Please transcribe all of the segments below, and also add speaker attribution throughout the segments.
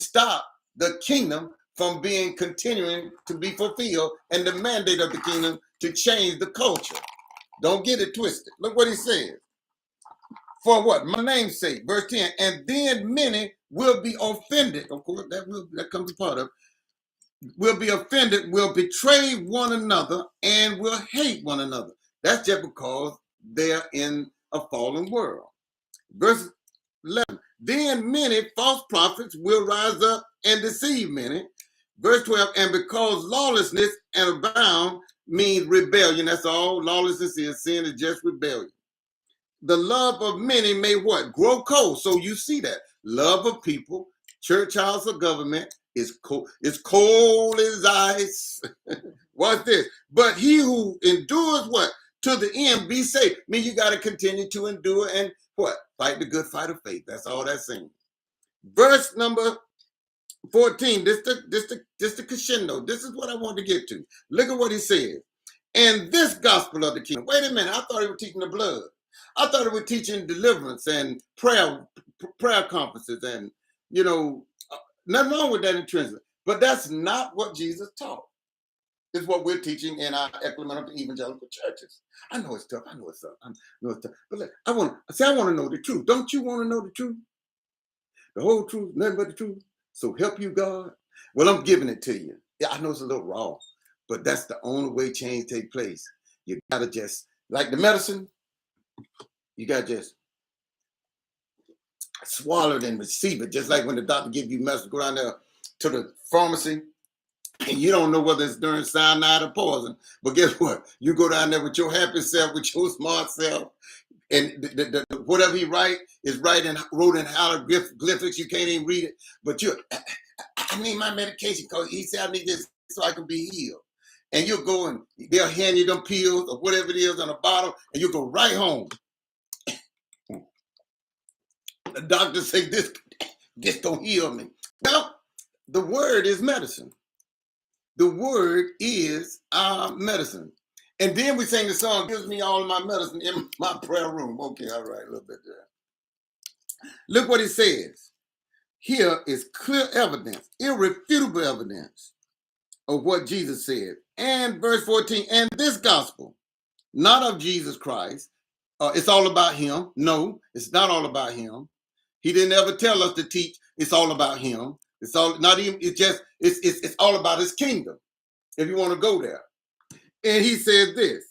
Speaker 1: stop the kingdom from being continuing to be fulfilled and the mandate of the kingdom to change the culture. Don't get it twisted. Look what he says. For what? My name's sake. Verse 10. And then many will be offended. Of course, that comes a part of. Will be offended, will betray one another, and will hate one another. That's just because they're in a fallen world. Verse 11. Then many false prophets will rise up and deceive many. Verse 12. And because lawlessness and abound means rebellion. That's all lawlessness is. Sin is just rebellion. The love of many may what? Grow cold. So you see that. Love of people, church, house, or government is cold. It's cold as ice. Watch this. But he who endures what? To the end be saved. I mean, you got to continue to endure and what? Fight the good fight of faith. That's all that's saying. Verse number 14. This the crescendo. This is what I want to get to. Look at what he says. And this gospel of the kingdom. Wait a minute. I thought he was teaching the blood. I thought it was teaching deliverance and prayer conferences and, nothing wrong with that intrinsically. But that's not what Jesus taught. It's what we're teaching in our ecumenical evangelical churches. I know it's tough. I know it's tough. But look, I want to know the truth. Don't you want to know the truth? The whole truth, nothing but the truth. So help you God. Well, I'm giving it to you. Yeah, I know it's a little raw, but that's the only way change take place. You gotta just, like the medicine, you got to just swallow it and receive it. Just like when the doctor gives you medicine, go down there to the pharmacy and you don't know whether it's during cyanide or poison. But guess what? You go down there with your happy self, with your smart self, and whatever he wrote in hieroglyphics. You can't even read it. But I need my medication because he said I need this so I can be healed. And you'll go and they'll hand you them pills or whatever it is on a bottle, and you'll go right home. The doctor say this don't heal me. Well, the word is medicine. The word is our medicine. And then we sing the song, gives me all of my medicine in my prayer room. Okay, all right, a little bit there. Look what it says. Here is clear evidence, irrefutable evidence of what Jesus said. And verse 14, and this gospel, not of Jesus Christ, it's all about him. No, it's not all about him. He didn't ever tell us to teach it's all about him. It's all not even, it's all about his kingdom, if you want to go there. And he said this.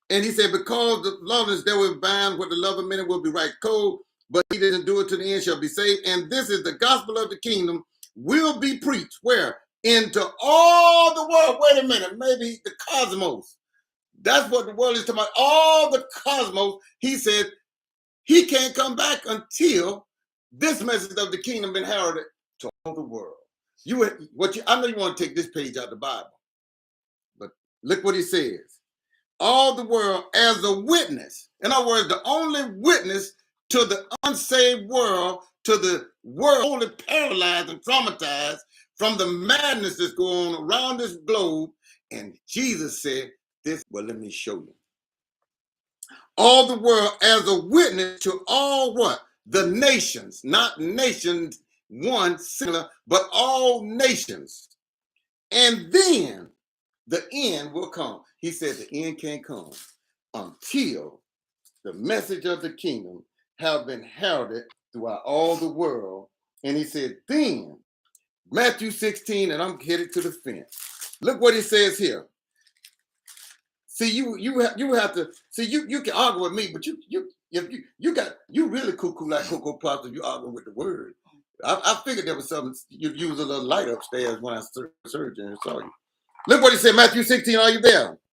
Speaker 1: And he said, because the lawlessness that will bind what the love of many will be right cold, but he didn't do it to the end shall be saved. And this is the gospel of the kingdom will be preached. Where? Into all the world. Wait a minute, maybe the cosmos. That's what the world is talking about. All the cosmos. He said he can't come back until this message of the kingdom been heralded to all the world. I know you want to take this page out of the Bible, but look what he says. All the world as a witness. In other words, the only witness to the unsaved world, to the world only paralyzed and traumatized from the madness that's going on around this globe. And Jesus said this, well, let me show you. All the world as a witness to all what? The nations, not nations, one singular, but all nations. And then the end will come. He said the end can't come until the message of the kingdom have been heralded throughout all the world. And he said, then, Matthew 16, and I'm headed to the fence. Look what he says here. See, you have to see, you can argue with me, but you really cuckoo like Cocoa Pops if you argue with the word. I figured there was something you'd use a little light upstairs when I searched and saw you. Look what he said, Matthew 16, are you there?